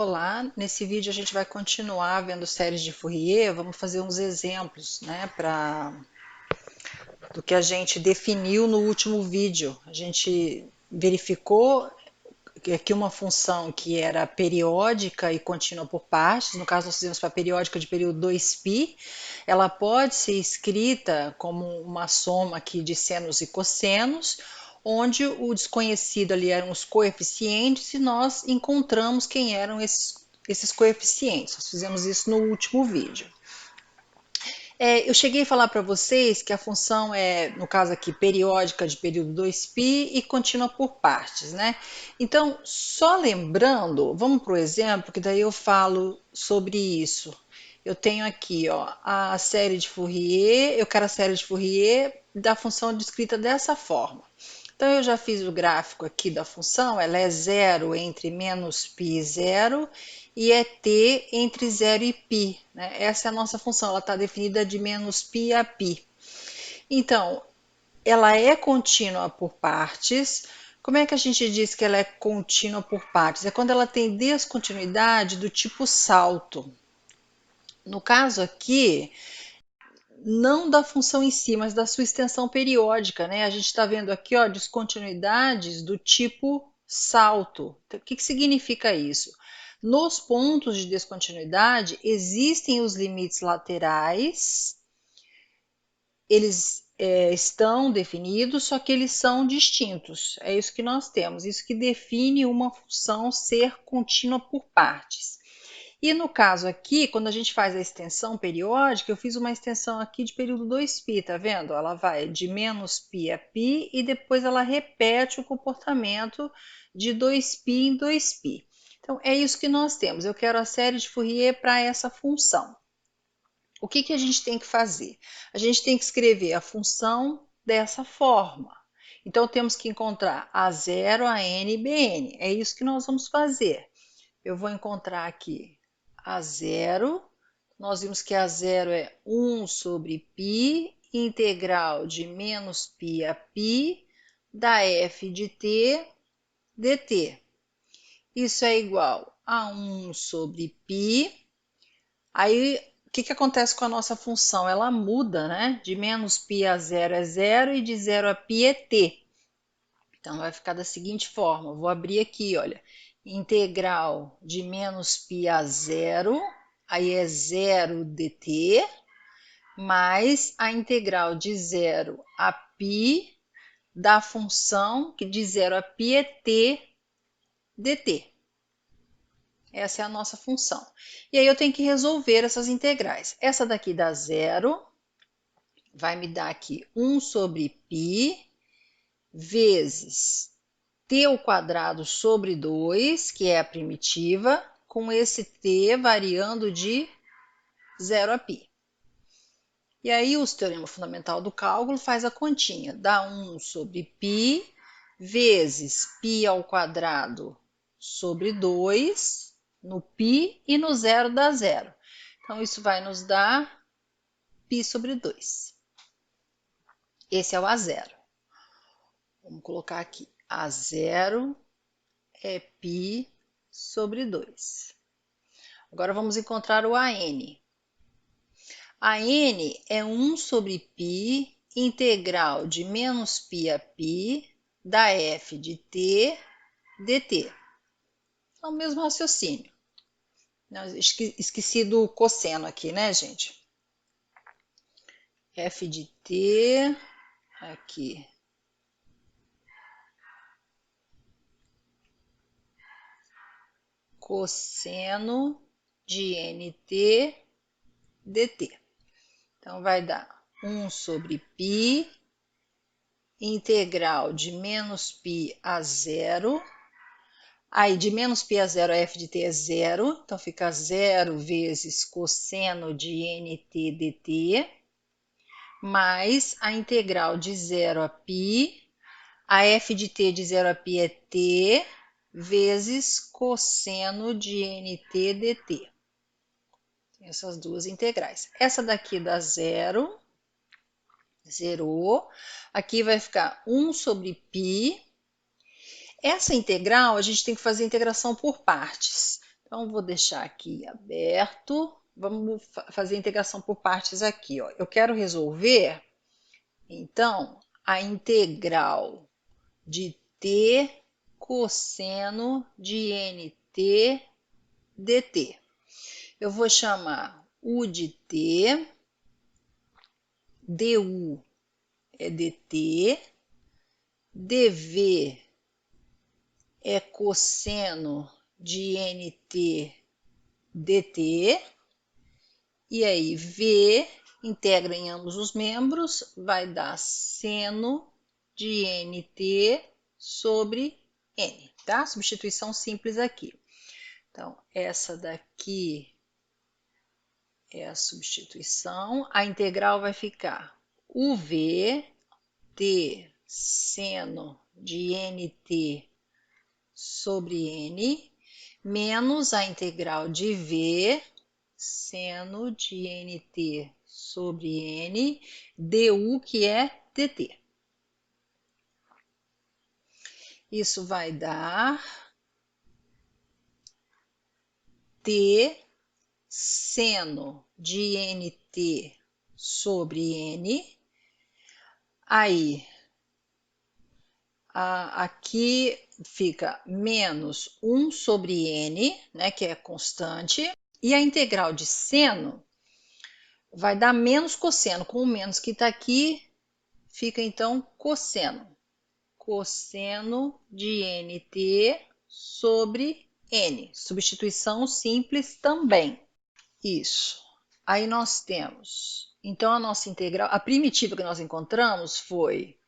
Olá, nesse vídeo a gente vai continuar vendo séries de Fourier, vamos fazer uns exemplos, né, do que a gente definiu no último vídeo. A gente verificou que uma função que era periódica e contínua por partes, no caso nós fizemos para a periódica de período 2π, ela pode ser escrita como uma soma aqui de senos e cossenos, onde o desconhecido ali eram os coeficientes e nós encontramos quem eram esses coeficientes. Nós fizemos isso no último vídeo. Eu cheguei a falar para vocês que a função é, no caso aqui, periódica de período 2π e contínua por partes, né? Então, só lembrando, vamos para o exemplo, que daí eu falo sobre isso. Eu tenho aqui, ó, a série de Fourier, eu quero a série de Fourier da função descrita dessa forma. Então, eu já fiz o gráfico aqui da função, ela é zero entre menos π e zero, e é t entre 0 e π. Né? Essa é a nossa função, ela está definida de menos π a π. Então, ela é contínua por partes. Como é que a gente diz que ela é contínua por partes? É quando ela tem descontinuidade do tipo salto. No caso aqui, não da função em si, mas da sua extensão periódica, né? A gente está vendo aqui, ó, descontinuidades do tipo salto. Então, o que significa isso? Nos pontos de descontinuidade existem os limites laterais, eles estão definidos, só que eles são distintos. É isso que nós temos, isso que define uma função ser contínua por partes. E no caso aqui, quando a gente faz a extensão periódica, eu fiz uma extensão aqui de período 2π, tá vendo? Ela vai de menos π a π e depois ela repete o comportamento de 2π em 2π. Então, é isso que nós temos. Eu quero a série de Fourier para essa função. O que a gente tem que fazer? A gente tem que escrever a função dessa forma. Então, temos que encontrar A0, AN e BN. É isso que nós vamos fazer. Eu vou encontrar aqui A0, nós vimos que A0 é 1 sobre π, integral de menos π a π, da f de t dt. Isso é igual a 1 sobre π. Aí, o que acontece com a nossa função? Ela muda, né? De menos π a 0 é 0 e de 0 a π é t. Então, vai ficar da seguinte forma. Vou abrir aqui, olha. Integral de menos π a 0, aí é 0 dt, mais a integral de 0 a π da função que de 0 a π é t dt. Essa é a nossa função. E aí eu tenho que resolver essas integrais. Essa daqui dá 0, vai me dar aqui 1 sobre π vezes t ao quadrado sobre 2, que é a primitiva, com esse t variando de 0 a π. E aí o teorema fundamental do cálculo faz a continha, dá 1 sobre π vezes π ao quadrado sobre 2, no π e no zero dá zero. Então, isso vai nos dar π sobre 2. Esse é o A0. Vamos colocar aqui, A0 é π sobre 2. Agora vamos encontrar o AN. AN é 1 sobre π, integral de menos π a π, da f de t dt. É o mesmo raciocínio. Esqueci do cosseno aqui, né, gente? F de t, aqui. Cosseno de nt dt. Então, vai dar 1 sobre π, integral de menos π a 0. Aí, de menos π a 0, a f de t é 0. Então, fica 0 vezes cosseno de nt dt, mais a integral de 0 a π. A f de t de 0 a π é t, vezes cosseno de nt dt. Tem essas duas integrais. Essa daqui dá 0, zerou. Aqui vai ficar 1 sobre π. Essa integral, a gente tem que fazer a integração por partes. Então, vou deixar aqui aberto. Vamos fazer a integração por partes aqui. Ó. Eu quero resolver, então, a integral de t cosseno de nt dt. Eu vou chamar u de t, du é dt, dv é cosseno de nt dt, e aí v integra em ambos os membros, vai dar seno de nt sobre n, tá? Substituição simples aqui. Então, essa daqui é a substituição. A integral vai ficar uv t seno de nt sobre n, menos a integral de v seno de nt sobre n, du, que é dt. Isso vai dar t seno de nt sobre n. Aí, aqui fica menos 1 sobre n, né, que é constante, e a integral de seno vai dar menos cosseno. Com o menos que está aqui, fica então cosseno. Cosseno de nt sobre n. Substituição simples também. Isso. Aí nós temos, então a nossa integral, a primitiva que nós encontramos foi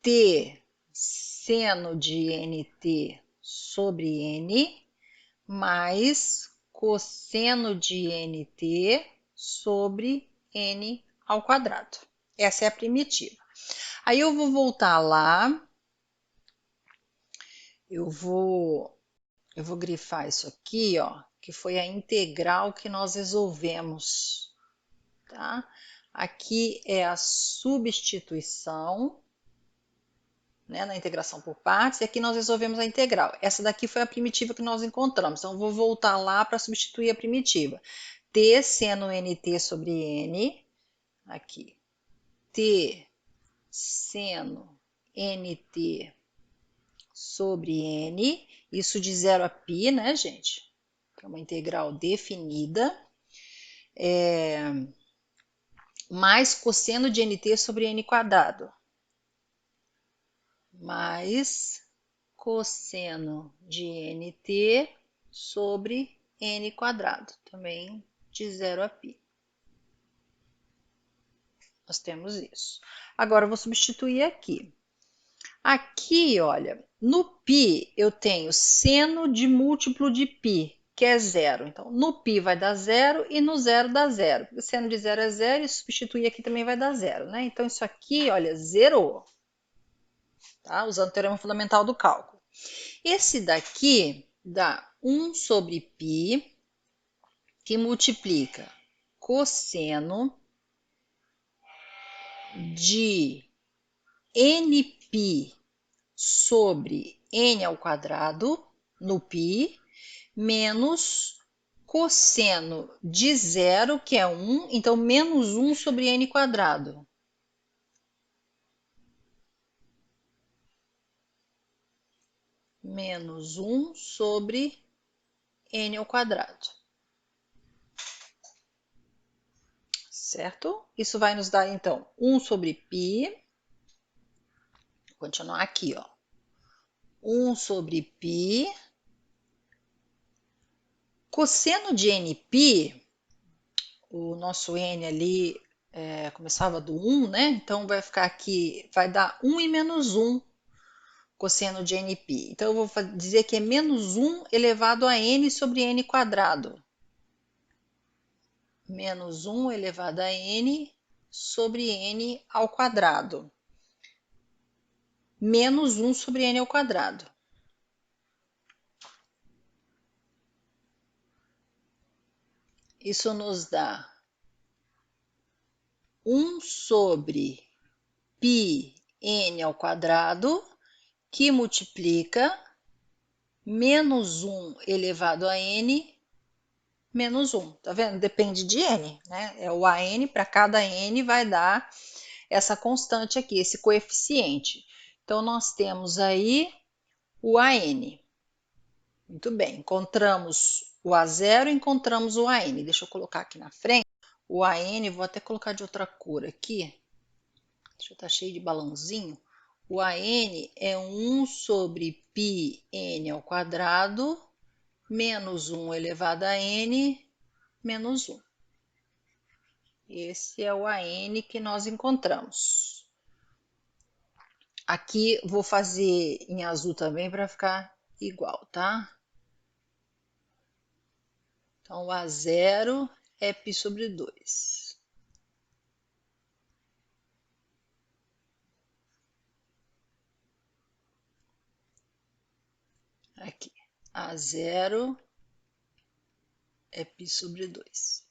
t seno de nt sobre n mais cosseno de nt sobre n ao quadrado. Essa é a primitiva. Aí eu vou voltar lá, eu vou grifar isso aqui, ó, que foi a integral que nós resolvemos, tá? Aqui é a substituição, né, na integração por partes, e aqui nós resolvemos a integral. Essa daqui foi a primitiva que nós encontramos, então eu vou voltar lá para substituir a primitiva. T seno nt sobre n, aqui, t seno nt sobre n, isso de 0 a π, né, gente? É uma integral definida, mais cosseno de nt sobre n quadrado, mais cosseno de nt sobre n quadrado, também de 0 a π. Nós temos isso. Agora eu vou substituir aqui. Aqui, olha, no π eu tenho seno de múltiplo de π, que é 0. Então, no π vai dar 0 e no 0 dá 0. Porque seno de 0 é 0 e substituir aqui também vai dar 0, né? Então, isso aqui, olha, zerou. Tá? Usando o teorema fundamental do cálculo. Esse daqui dá 1 sobre π, que multiplica cosseno de nπ sobre n ao quadrado, no π, menos cosseno de 0, que é 1, então menos 1 sobre n quadrado. Menos 1 sobre n ao quadrado. Certo? Isso vai nos dar, então, 1 sobre π. Vou continuar aqui, ó. 1 sobre π. Cosseno de nπ, o nosso n ali começava do 1, né? Então, vai ficar aqui, vai dar 1 e menos 1, cosseno de nπ. Então, eu vou dizer que é menos 1 elevado a n sobre n quadrado. Menos 1 elevado a n sobre n ao quadrado. Menos 1 sobre n ao quadrado. Isso nos dá 1 sobre π n ao quadrado, que multiplica menos 1 elevado a n menos 1. Tá vendo? Depende de n, né? É o AN, para cada n vai dar essa constante aqui, esse coeficiente. Então, nós temos aí o AN. Muito bem, encontramos o A0, encontramos o AN. Deixa eu colocar aqui na frente. O AN, vou até colocar de outra cor aqui. Deixa eu estar cheio de balãozinho. O AN é 1 sobre πn ao quadrado menos 1 elevado a n menos 1. Esse é o AN que nós encontramos. Aqui vou fazer em azul também para ficar igual, tá? Então, o A0 é π sobre 2. Aqui, A0 é π sobre 2.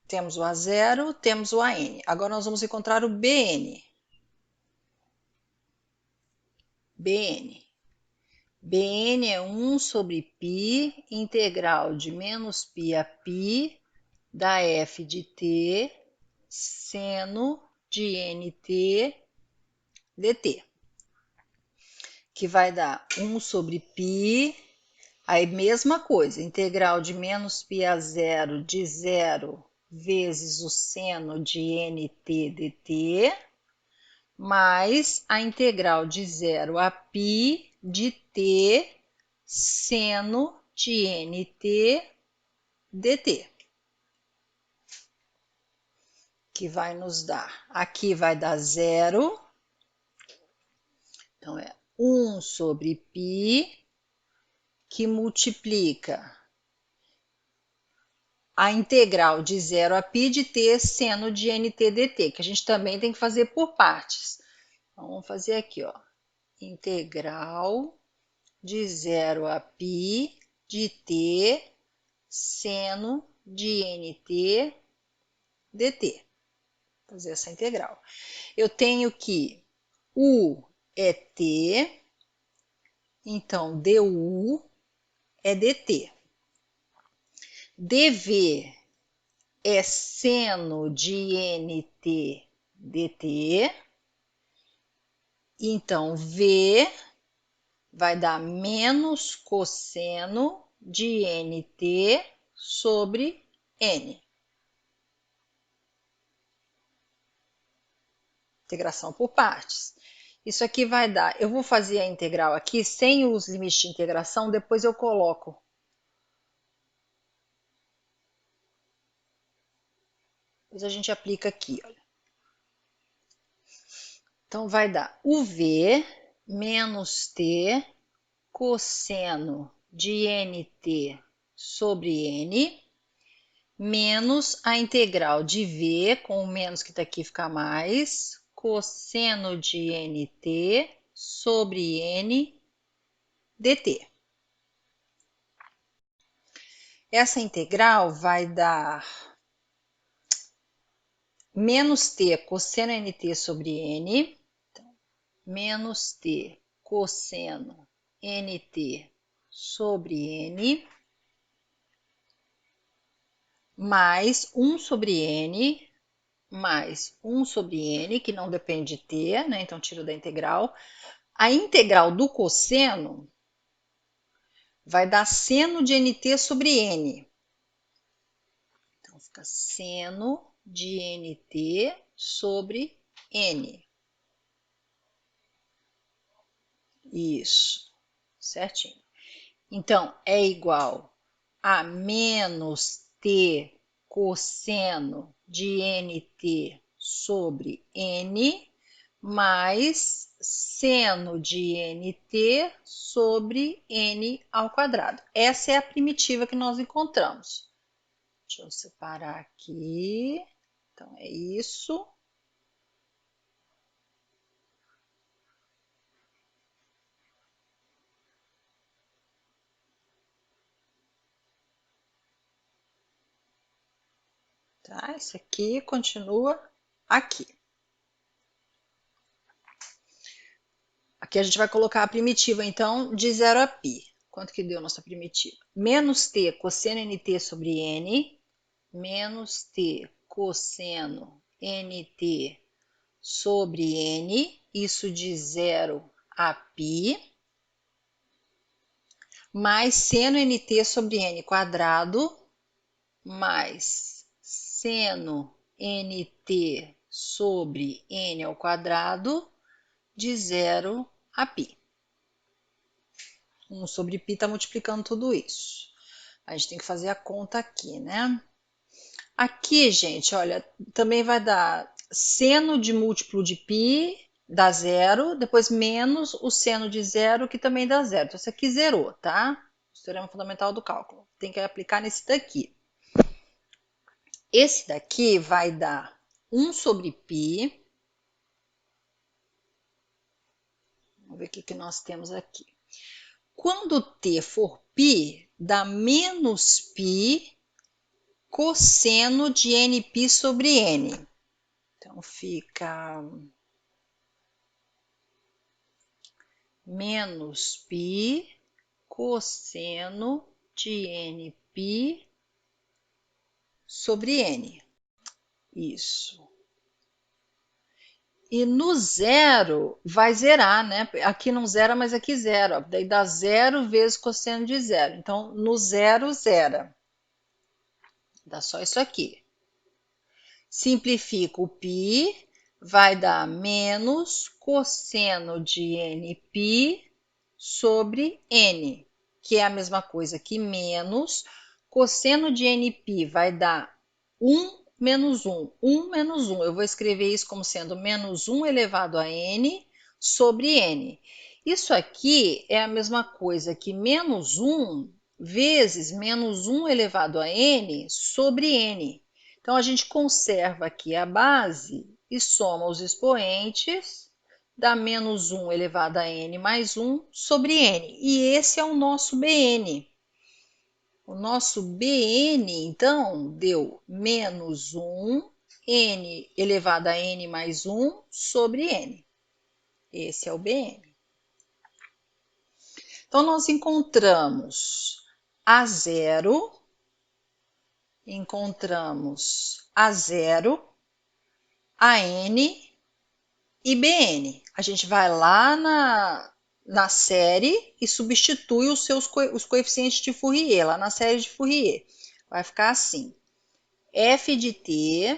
Temos o A0, temos o AN. Agora nós vamos encontrar o BN. BN é 1 sobre π, integral de menos π a π, da f de t, seno de nt dt, que vai dar 1 sobre π, aí mesma coisa, integral de menos π a 0 de 0 vezes o seno de nt dt, mais a integral de 0 a π de t seno de nt dt, que vai nos dar, aqui vai dar 0, então é 1 sobre π, que multiplica a integral de 0 a π de t seno de nt dt, que a gente também tem que fazer por partes. Então, vamos fazer aqui, ó, integral de 0 a π de t seno de nt dt. Vou fazer essa integral. Eu tenho que u é t, então du é dt. dv é seno de nt dt, então v vai dar menos cosseno de nt sobre n. Integração por partes. Isso aqui vai dar, eu vou fazer a integral aqui sem os limites de integração, depois eu coloco. Depois a gente aplica aqui, olha. Então, vai dar uv menos t cosseno de nt sobre n, menos a integral de v, com o menos que está aqui fica mais, cosseno de nt sobre n dt. Essa integral vai dar menos t cosseno nt sobre n, então, menos t cosseno nt sobre n, mais 1 sobre n, mais 1 sobre n, que não depende de t, né? Então tiro da integral. A integral do cosseno vai dar seno de nt sobre n. Então fica seno de nt sobre n. Isso, certinho. Então, é igual a menos t cosseno de nt sobre n, mais seno de nt sobre n ao quadrado. Essa é a primitiva que nós encontramos. Deixa eu separar aqui. Então, é isso. Tá? Isso aqui continua aqui. Aqui a gente vai colocar a primitiva, então, de 0 a π. Quanto que deu nossa primitiva? Menos t cosseno nt sobre n, menos t cosseno nt sobre n, isso de 0 a π, mais seno nt sobre n quadrado, mais seno nt sobre n ao quadrado, de 0 a π. 1 sobre π está multiplicando tudo isso. A gente tem que fazer a conta aqui, né? Aqui, gente, olha, também vai dar seno de múltiplo de π, dá zero, depois menos o seno de zero, que também dá zero. Então, isso aqui zerou, tá? O teorema fundamental do cálculo. Tem que aplicar nesse daqui. Esse daqui vai dar 1 sobre π. Vamos ver o que nós temos aqui. Quando t for π, dá menos π cosseno de nπ sobre n. Então, fica menos π cosseno de nπ sobre n. Isso. E no zero vai zerar, né? Aqui não zera, mas aqui zera. Daí dá zero vezes cosseno de zero. Então, no zero, zera. Dá só isso aqui. Simplifica o π, vai dar menos cosseno de nπ sobre n, que é a mesma coisa que menos cosseno de nπ vai dar 1 menos 1. 1 menos 1. Eu vou escrever isso como sendo menos 1 elevado a n sobre n. Isso aqui é a mesma coisa que menos 1 vezes menos 1 elevado a n sobre n. Então, a gente conserva aqui a base e soma os expoentes, dá menos 1 elevado a n mais 1 sobre n. E esse é o nosso Bn. O nosso Bn, então, deu menos 1 n elevado a n mais 1 sobre n. Esse é o Bn. Então, nós encontramos A0, AN e Bn. A gente vai lá na série e substitui os coeficientes de Fourier, lá na série de Fourier. Vai ficar assim. F de t,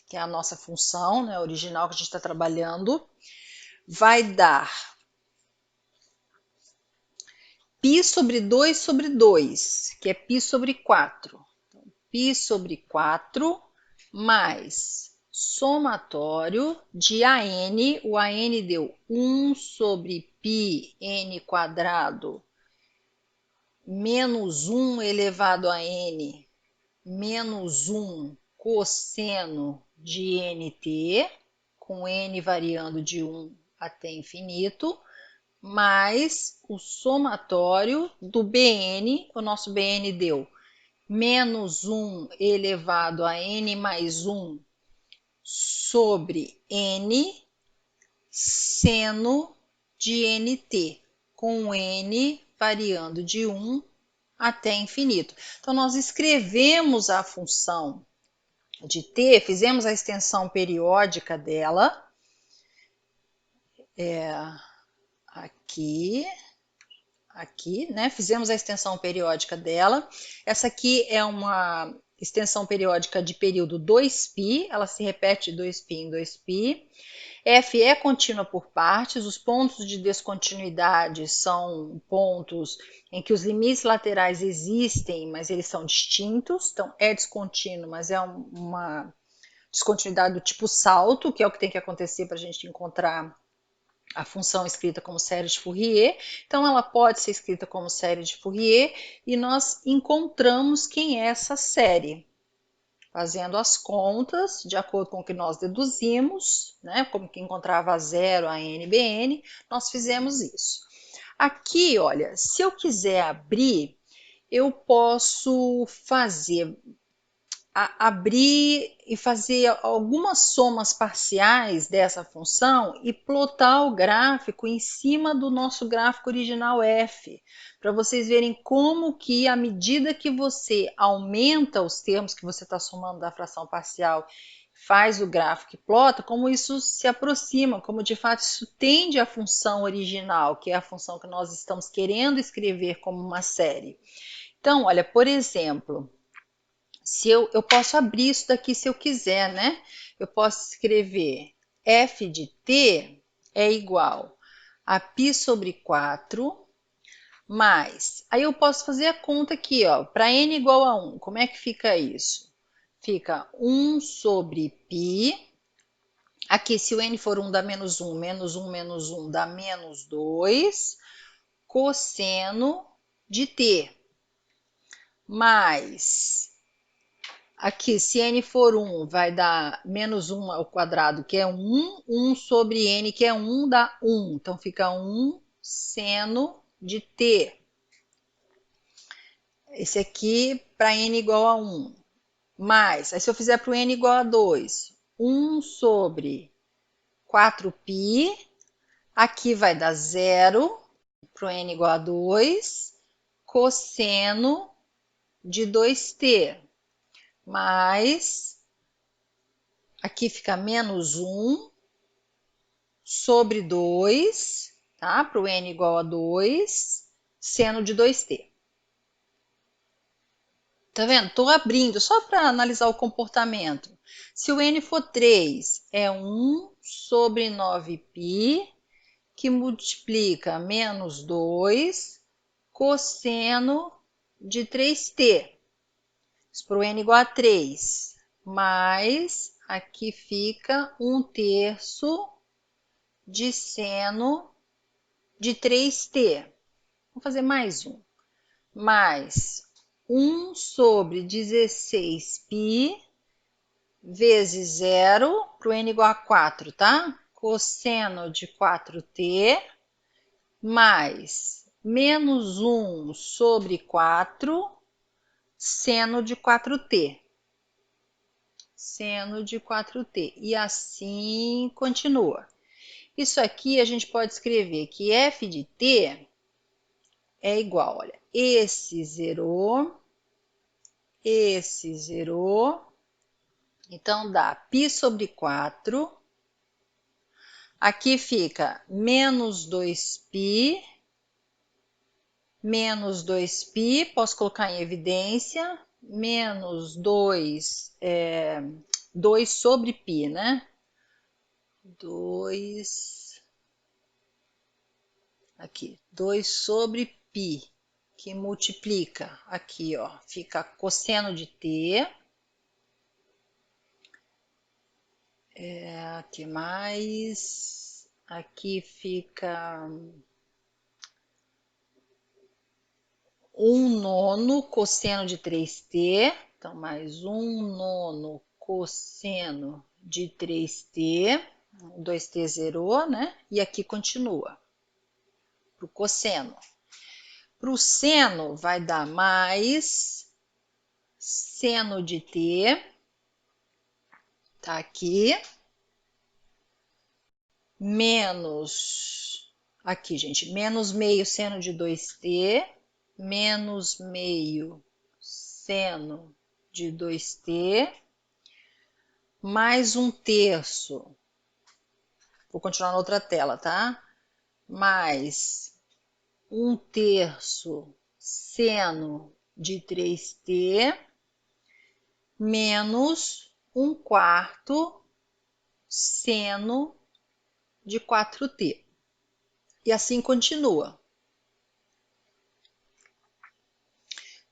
que é a nossa função, né, original que a gente está trabalhando, vai dar π sobre 2, que é π sobre 4. Então, π sobre 4 mais somatório de AN. O AN deu 1 sobre π n quadrado menos 1 elevado a n menos 1 cosseno de nt, com n variando de 1 até infinito, mais o somatório do Bn. O nosso Bn deu menos 1 elevado a n mais 1 sobre n seno de nt, com n variando de 1 até infinito. Então, nós escrevemos a função de t, fizemos a extensão periódica dela, aqui, né? Fizemos a extensão periódica dela. Essa aqui é uma extensão periódica de período 2π, ela se repete de 2π em 2π. F é contínua por partes, os pontos de descontinuidade são pontos em que os limites laterais existem, mas eles são distintos, então é descontínuo, mas é uma descontinuidade do tipo salto, que é o que tem que acontecer para a gente encontrar a função escrita como série de Fourier. Então, ela pode ser escrita como série de Fourier e nós encontramos quem é essa série. Fazendo as contas, de acordo com o que nós deduzimos, né, como que encontrava a 0, a n, bn, nós fizemos isso. Aqui, olha, se eu quiser abrir, eu posso fazer abrir e fazer algumas somas parciais dessa função e plotar o gráfico em cima do nosso gráfico original f, para vocês verem como que, à medida que você aumenta os termos que você está somando da fração parcial, faz o gráfico e plota, como isso se aproxima, como de fato isso tende à função original, que é a função que nós estamos querendo escrever como uma série. Então, olha, por exemplo, se eu posso abrir isso daqui se eu quiser, né? Eu posso escrever f de t é igual a π sobre 4 mais... Aí eu posso fazer a conta aqui, ó, para n igual a 1. Como é que fica isso? Fica 1 sobre π. Aqui, se o n for 1, dá menos 1. Menos 1 menos 1 dá menos 2. Cosseno de t. Mais... Aqui, se n for 1, vai dar menos 1 ao quadrado, que é 1. 1 sobre n, que é 1, dá 1. Então, fica 1 seno de t. Esse aqui para n igual a 1. Mais, aí se eu fizer para o n igual a 2, 1 sobre 4π. Aqui vai dar 0 para o n igual a 2. Cosseno de 2t. Mais, aqui fica menos 1 sobre 2, tá? Para o n igual a 2, seno de 2t. Tá vendo? Estou abrindo só para analisar o comportamento. Se o n for 3, é 1 sobre 9π, que multiplica menos 2, cosseno de 3t. Isso para o n igual a 3. Mais, aqui fica 1/3 de seno de 3t. Vamos fazer mais um. Mais 1 sobre 16π vezes 0 para o n igual a 4, tá? Cosseno de 4t mais menos 1 sobre 4 seno de 4t. Seno de 4t. E assim continua. Isso aqui a gente pode escrever que f de t é igual, olha, esse zerou, então dá π sobre 4, aqui fica menos 2π, posso colocar em evidência, menos 2 sobre π, né? 2 sobre π, que multiplica aqui, ó, fica cosseno de t. Aqui mais, aqui fica 1/9 cosseno de 3t, então mais 1/9 cosseno de 3t, 2t zerou, né? E aqui continua, para o cosseno. Para o seno vai dar mais seno de t, tá aqui, menos, aqui gente, menos meio seno de 2t, menos meio seno de 2t, mais 1/3, vou continuar na outra tela, tá? Mais 1/3 seno de 3t, menos 1/4 seno de 4t. E assim continua.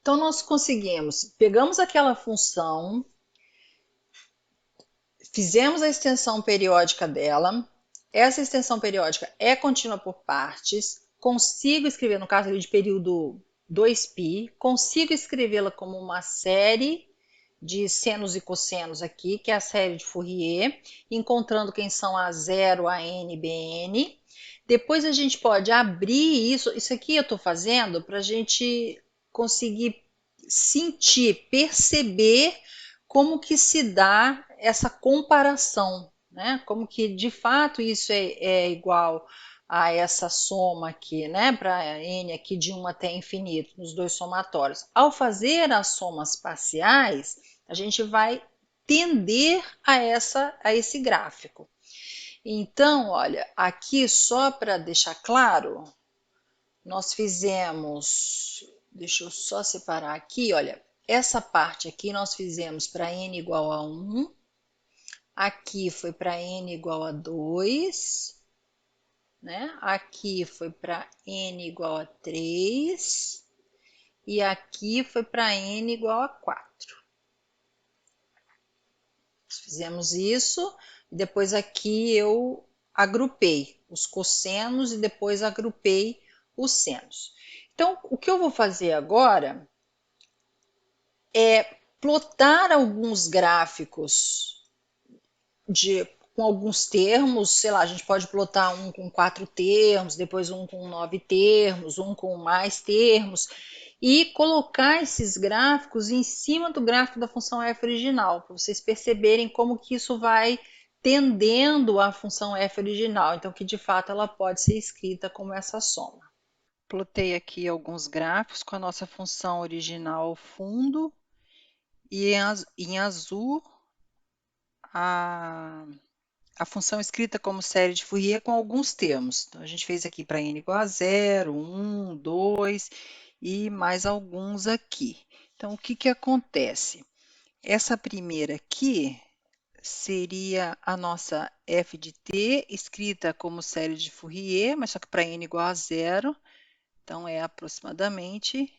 Então, nós conseguimos, pegamos aquela função, fizemos a extensão periódica dela, essa extensão periódica é contínua por partes, consigo escrever, no caso ali de período 2π, consigo escrevê-la como uma série de senos e cossenos aqui, que é a série de Fourier, encontrando quem são a 0, a n, bn. Depois a gente pode abrir isso aqui eu estou fazendo para a gente conseguir sentir, perceber como que se dá essa comparação, né? Como que de fato isso é igual a essa soma aqui, né? Para n aqui de 1 até infinito, nos dois somatórios. Ao fazer as somas parciais, a gente vai tender a esse gráfico. Então, olha, aqui só para deixar claro, nós fizemos, deixa eu só separar aqui, olha, essa parte aqui nós fizemos para n igual a 1, aqui foi para n igual a 2, né? Aqui foi para n igual a 3 e aqui foi para n igual a 4. Nós fizemos isso, e depois aqui eu agrupei os cossenos e depois agrupei os senos. Então, o que eu vou fazer agora é plotar alguns gráficos com alguns termos, sei lá, a gente pode plotar um com 4 termos, depois um com 9 termos, um com mais termos, e colocar esses gráficos em cima do gráfico da função f original, para vocês perceberem como que isso vai tendendo à função f original, então que de fato ela pode ser escrita como essa soma. Plotei aqui alguns gráficos com a nossa função original ao fundo, e em azul a função escrita como série de Fourier com alguns termos. Então, a gente fez aqui para n igual a 0, 1, 2 e mais alguns aqui. Então, o que acontece? Essa primeira aqui seria a nossa f de t, escrita como série de Fourier, mas só que para n igual a 0. Então, é aproximadamente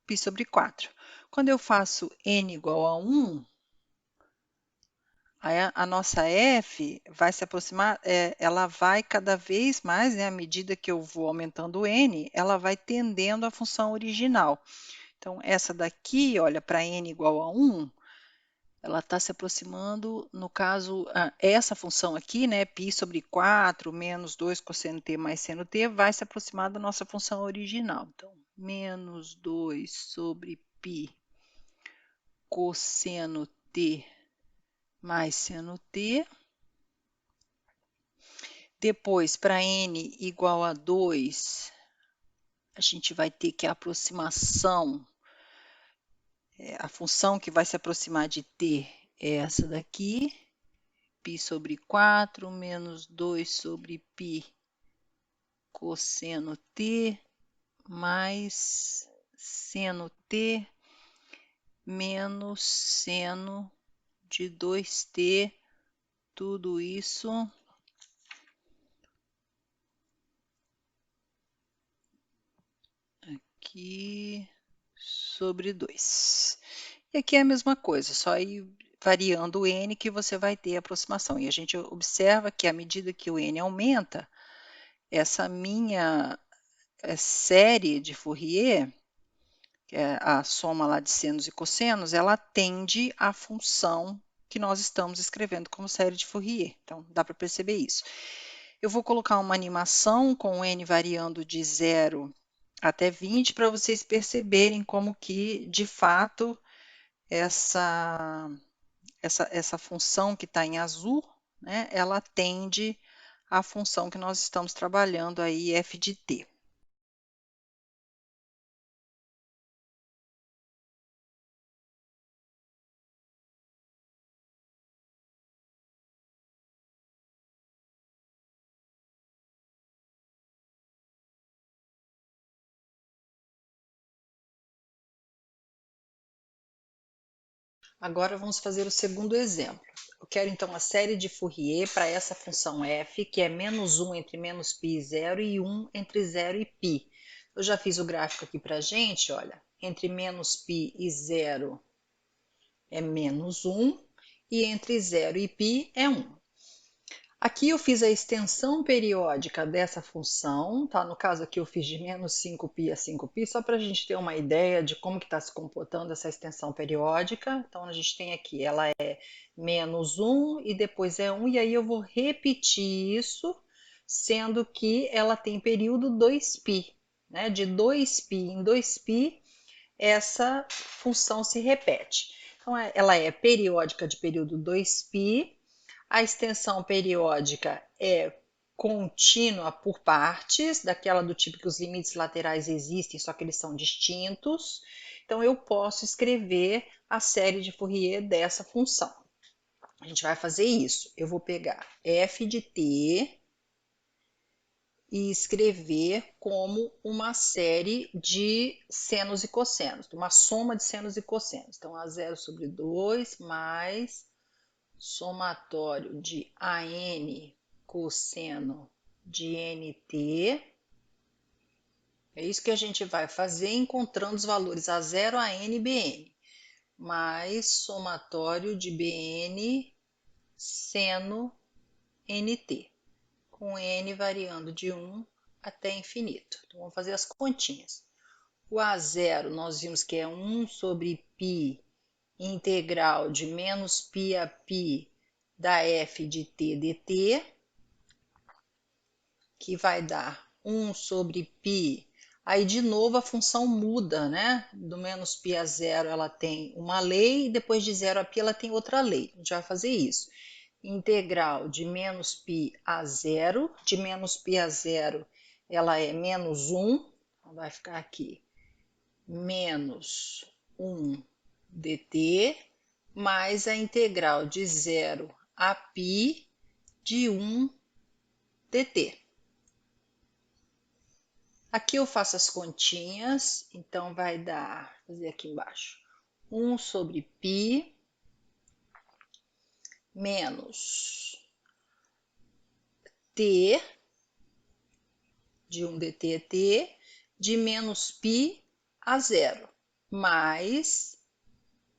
π sobre 4. Quando eu faço n igual a 1, a nossa f vai se aproximar, ela vai cada vez mais, né, à medida que eu vou aumentando o n, ela vai tendendo à função original. Então, essa daqui, olha, para n igual a 1, ela está se aproximando, no caso, essa função aqui, né, π sobre 4 menos 2 cosseno t mais seno t, vai se aproximar da nossa função original. Então, menos 2 sobre π cosseno t mais seno t. Depois, para n igual a 2, a gente vai ter que a aproximação, a função que vai se aproximar de t é essa daqui, π sobre 4 menos 2 sobre π cosseno t mais seno t menos seno de 2t, tudo isso aqui sobre 2. E aqui é a mesma coisa, só ir variando o n que você vai ter a aproximação. E a gente observa que à medida que o n aumenta, essa minha série de Fourier, que é a soma lá de senos e cossenos, ela tende à função que nós estamos escrevendo como série de Fourier. Então, dá para perceber isso. Eu vou colocar uma animação com o n variando de 0 até 20 para vocês perceberem como que, de fato, essa função que está em azul, né, ela tende à função que nós estamos trabalhando aí, f de t. Agora vamos fazer o segundo exemplo. Eu quero então a série de Fourier para essa função f, que é menos 1 entre menos π e 0 e 1 entre 0 e π. Eu já fiz o gráfico aqui para a gente, olha, entre menos π e 0 é menos 1 e entre 0 e π é 1. Aqui eu fiz a extensão periódica dessa função, tá? No caso aqui eu fiz de menos 5π a 5π, só para a gente ter uma ideia de como que está se comportando essa extensão periódica. Então a gente tem aqui, ela é menos 1 e depois é 1, e aí eu vou repetir isso, sendo que ela tem período 2π, né? De 2π em 2π, essa função se repete. Então, ela é periódica de período 2π, a extensão periódica é contínua por partes, daquela do tipo que os limites laterais existem, só que eles são distintos. Então, eu posso escrever a série de Fourier dessa função. A gente vai fazer isso. Eu vou pegar f de t e escrever como uma série de senos e cossenos, uma soma de senos e cossenos. Então, A0/2 mais somatório de AN cosseno de NT. É isso que a gente vai fazer encontrando os valores A0, AN e BN, mais somatório de BN seno NT, com N variando de 1 até infinito. Então, vamos fazer as continhas. O A0 nós vimos que é 1 sobre π integral de menos π a π da f de t dt, que vai dar 1 sobre π. Aí, de novo, a função muda, né? Do menos π a 0 ela tem uma lei, e depois de 0 a π ela tem outra lei. A gente vai fazer isso. Integral de menos π a 0, de menos π a 0 ela é menos 1, então vai ficar aqui menos 1 dt, mais a integral de 0 a π de 1 dt. Aqui eu faço as continhas, então vai dar, vou fazer aqui embaixo, 1 sobre π menos t de 1 dt é t, de menos π a 0, mais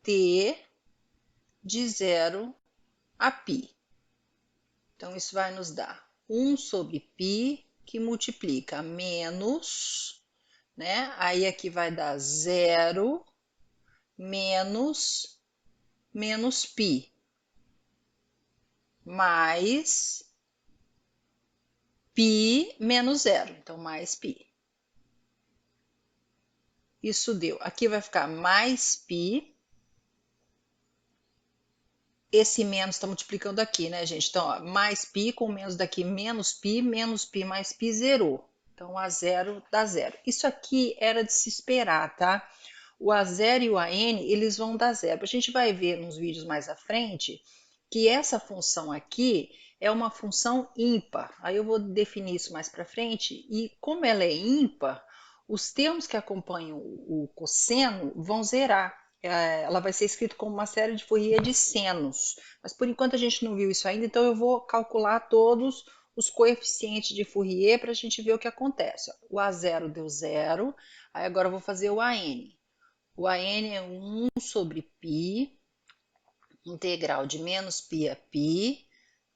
t de 0 a π. Então, isso vai nos dar 1 sobre π, que multiplica menos, né? Aí aqui vai dar 0 menos π, mais π menos 0, então mais π. Isso deu. Aqui vai ficar mais π. Esse menos está multiplicando aqui, né, gente? Então, ó, mais π com menos daqui, menos π mais π zerou. Então, a 0 dá 0. Isso aqui era de se esperar, tá? O A0 e o AN, eles vão dar 0. A gente vai ver nos vídeos mais à frente que essa função aqui é uma função ímpar. Aí eu vou definir isso mais para frente. E como ela é ímpar, os termos que acompanham o cosseno vão zerar. Ela vai ser escrita como uma série de Fourier de senos. Mas por enquanto a gente não viu isso ainda, então eu vou calcular todos os coeficientes de Fourier para a gente ver o que acontece. O A0 deu 0, aí agora eu vou fazer o AN. O AN é 1 sobre π, integral de menos π a π,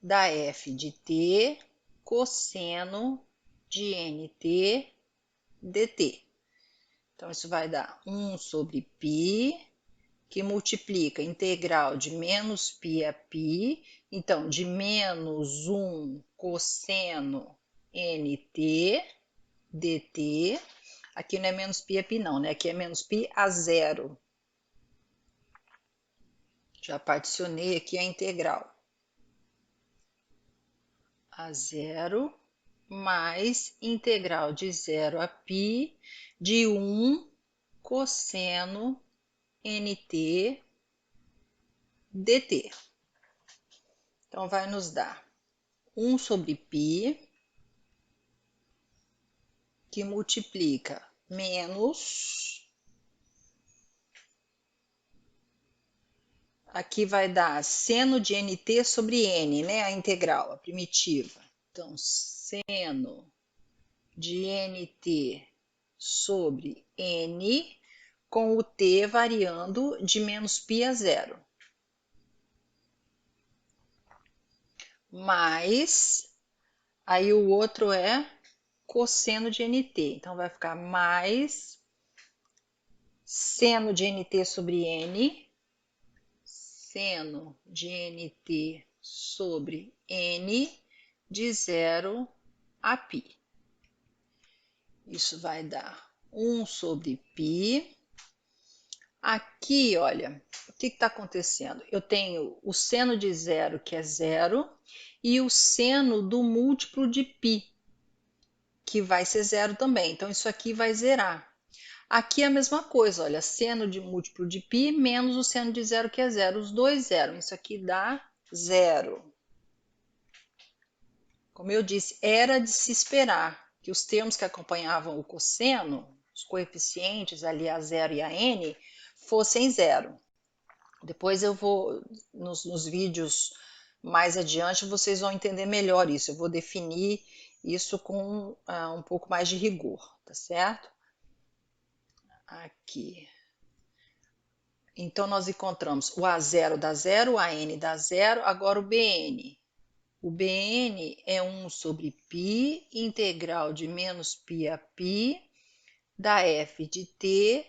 da f de t, cosseno de nt dt. Então, isso vai dar 1 sobre π, que multiplica integral de menos π a π, então, de menos 1 cosseno nt dt. Aqui não é menos π a π não, né? Aqui é menos π a 0. Já particionei aqui a integral. A 0 mais integral de 0 a π de 1 cosseno nt dt. Então, vai nos dar 1 sobre π, que multiplica menos, aqui vai dar seno de nt sobre n, né? A integral, a primitiva. Então, seno de nt sobre n, com o t variando de menos π a 0. Mais, aí o outro é cosseno de nt. Então, vai ficar mais seno de nt sobre n, seno de nt sobre n de 0 a π. Isso vai dar 1 sobre π. Aqui, olha, o que está acontecendo? Eu tenho o seno de zero, que é zero, e o seno do múltiplo de π, que vai ser zero também. Então, isso aqui vai zerar. Aqui é a mesma coisa, olha, seno de múltiplo de π menos o seno de zero, que é zero. Os dois zeram, isso aqui dá zero. Como eu disse, era de se esperar que os termos que acompanhavam o cosseno, os coeficientes ali, a zero e a n, fossem zero. Depois eu vou, nos vídeos mais adiante, vocês vão entender melhor isso. Eu vou definir isso com um pouco mais de rigor, tá certo? Aqui. Então, nós encontramos o A0 dá zero, o AN dá zero, agora o BN. O BN é 1 sobre π, integral de menos π a π, da f de t,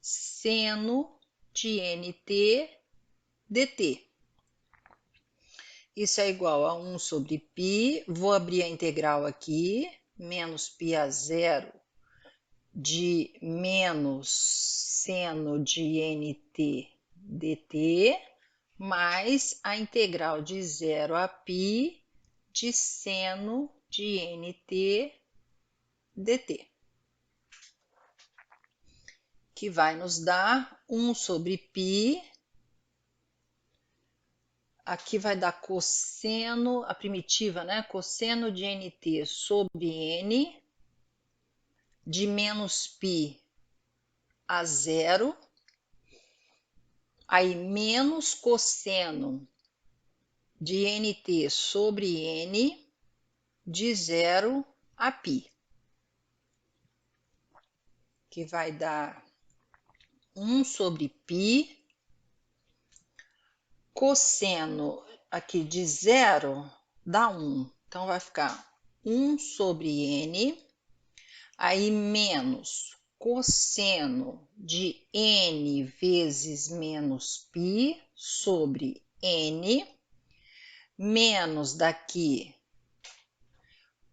seno de nt dt. Isso é igual a 1 sobre π, vou abrir a integral aqui, menos π a zero de menos seno de nt dt, mais a integral de 0 a π de seno de nt dt, que vai nos dar 1 sobre π, aqui vai dar cosseno, a primitiva, né? Cosseno de nt sobre n, de menos π a zero, aí menos cosseno de nt sobre n, de zero a π, que vai dar 1 sobre π, cosseno aqui de zero dá 1, então vai ficar 1 sobre n, aí menos cosseno de n vezes menos π sobre n, menos daqui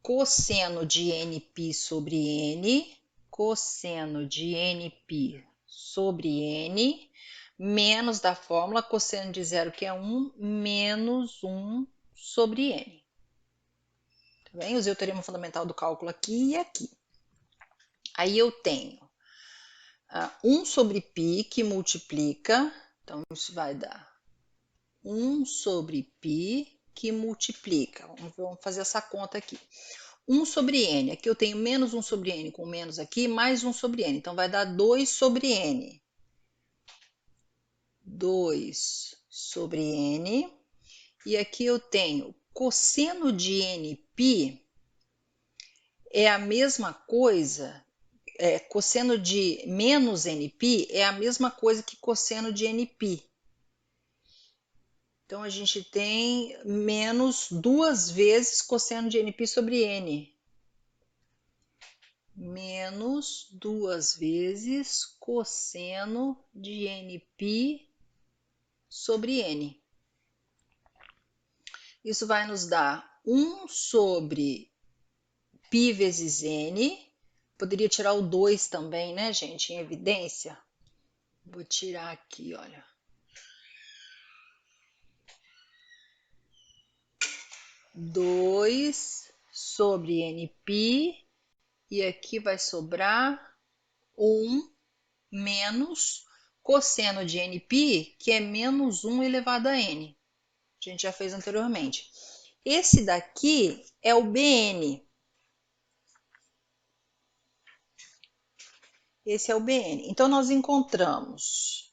cosseno de nπ sobre n, cosseno de nπ sobre n, menos da fórmula cosseno de zero, que é 1, menos 1 sobre n. Tá bem? Usei o teorema fundamental do cálculo aqui e aqui. Aí eu tenho 1 sobre π, que multiplica, então isso vai dar 1 sobre π, que multiplica. Vamos fazer essa conta aqui. 1 sobre n, aqui eu tenho menos 1 sobre n com menos aqui, mais 1 sobre n, então vai dar 2 sobre n. 2 sobre n, e aqui eu tenho cosseno de nπ, é a mesma coisa, cosseno de menos nπ é a mesma coisa que cosseno de nπ. Então, a gente tem menos 2 vezes cosseno de nπ sobre n. Menos 2 vezes cosseno de nπ sobre n. Isso vai nos dar 1 sobre π vezes n. Poderia tirar o 2 também, né, gente, em evidência. Vou tirar aqui, olha. 2 sobre nπ, e aqui vai sobrar 1 menos cosseno de nπ, que é menos 1 elevado a n. A gente já fez anteriormente. Esse daqui é o Bn. Esse é o Bn. Então, nós encontramos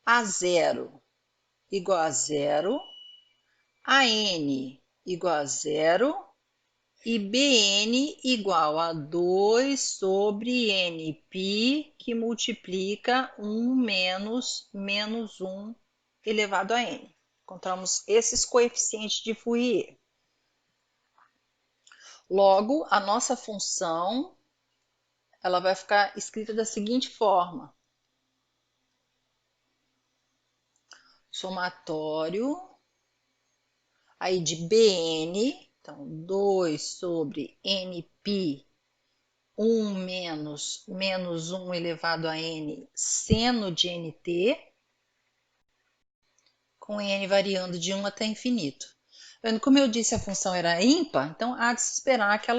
A0 igual a zero, a n igual a zero e Bn igual a 2 sobre nπ, que multiplica 1 menos 1 elevado a n. Encontramos esses coeficientes de Fourier. Logo, a nossa função ela vai ficar escrita da seguinte forma: somatório aí de Bn, então 2 sobre nπ, 1 menos 1 elevado a n seno de nt, com n variando de 1 até infinito. Como eu disse, a função era ímpar, então há de se esperar que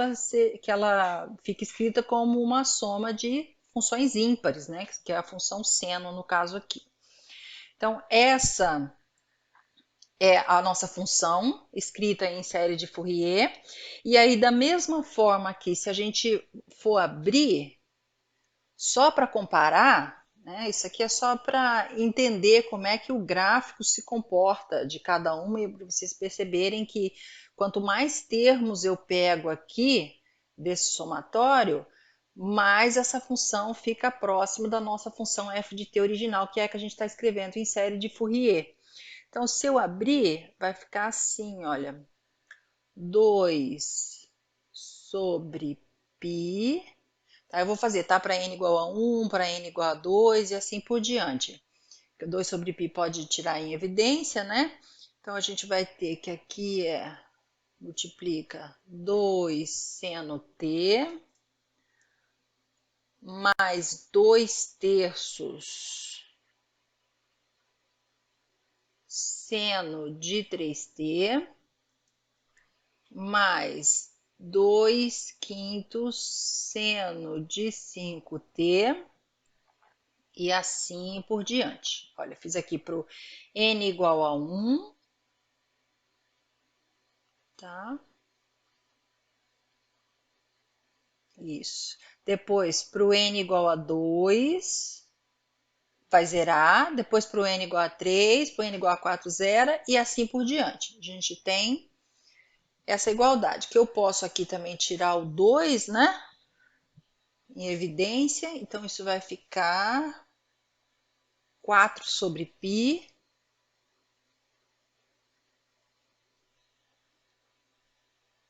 ela fique escrita como uma soma de funções ímpares, né? Que é a função seno no caso aqui. Então, essa é a nossa função escrita em série de Fourier. E aí, da mesma forma que se a gente for abrir, só para comparar, né, isso aqui é só para entender como é que o gráfico se comporta de cada uma e para vocês perceberem que quanto mais termos eu pego aqui desse somatório, mais essa função fica próxima da nossa função f de t original, que é a que a gente está escrevendo em série de Fourier. Então, se eu abrir, vai ficar assim, olha, 2 sobre π. Tá, eu vou fazer, tá? Para n igual a 1, para n igual a 2 e assim por diante. 2 sobre π pode tirar em evidência, né? Então, a gente vai ter que aqui multiplica 2 seno t mais 2 terços seno de 3t mais 2 quintos seno de 5t e assim por diante. Olha, fiz aqui para o n igual a 1, tá? Isso. Depois, para o n igual a 2, vai zerar. Depois, para o n igual a 3, para o n igual a 4, zera. E assim por diante. A gente tem essa igualdade, que eu posso aqui também tirar o 2, né? Em evidência. Então, isso vai ficar 4 sobre π,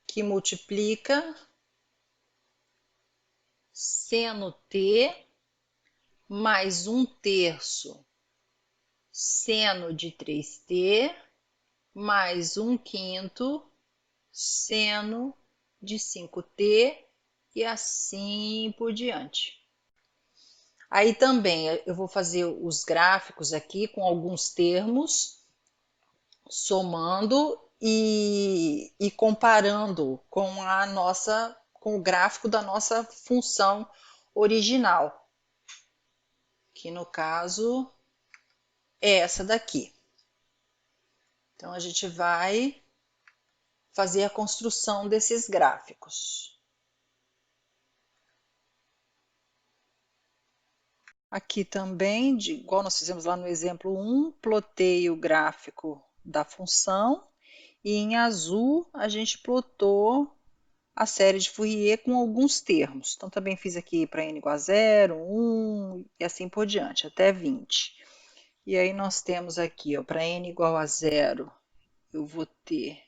que multiplica seno t mais 1 terço seno de 3t mais 1 quinto seno de 5t e assim por diante. Aí também eu vou fazer os gráficos aqui com alguns termos, somando e comparando com com o gráfico da nossa função original, que no caso é essa daqui. Então a gente vai fazer a construção desses gráficos. Aqui também, igual nós fizemos lá no exemplo 1, plotei o gráfico da função e em azul a gente plotou a série de Fourier com alguns termos. Então também fiz aqui para n igual a 0, 1 e assim por diante, até 20. E aí nós temos aqui, para n igual a 0, eu vou ter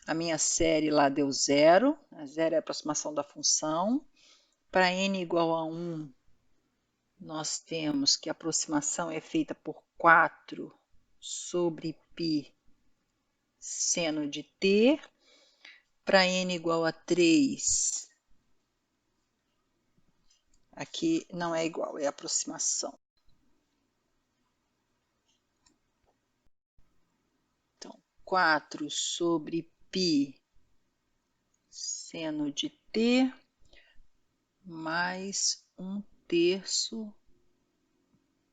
a minha série lá deu 0, 0 é a aproximação da função. Para n igual a 1, nós temos que a aproximação é feita por 4 sobre π seno de t. Para n igual a 3, aqui não é igual, é aproximação. Então, 4 sobre π seno de t mais 1 terço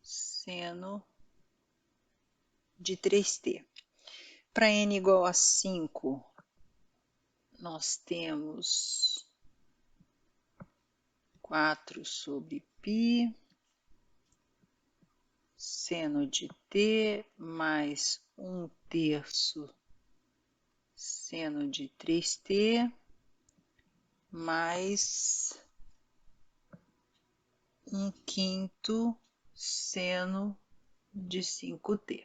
seno de 3t. Para n igual a 5, nós temos 4 sobre π seno de t mais 1 terço seno de 3t mais 1 quinto seno de 5t.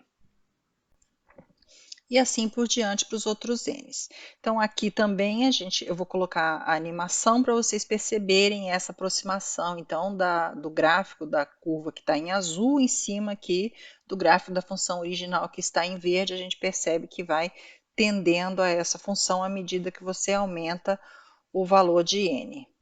E assim por diante para os outros n's. Então, aqui também eu vou colocar a animação para vocês perceberem essa aproximação, então, do gráfico da curva que está em azul, em cima aqui do gráfico da função original que está em verde, a gente percebe que vai tendendo a essa função à medida que você aumenta o valor de n.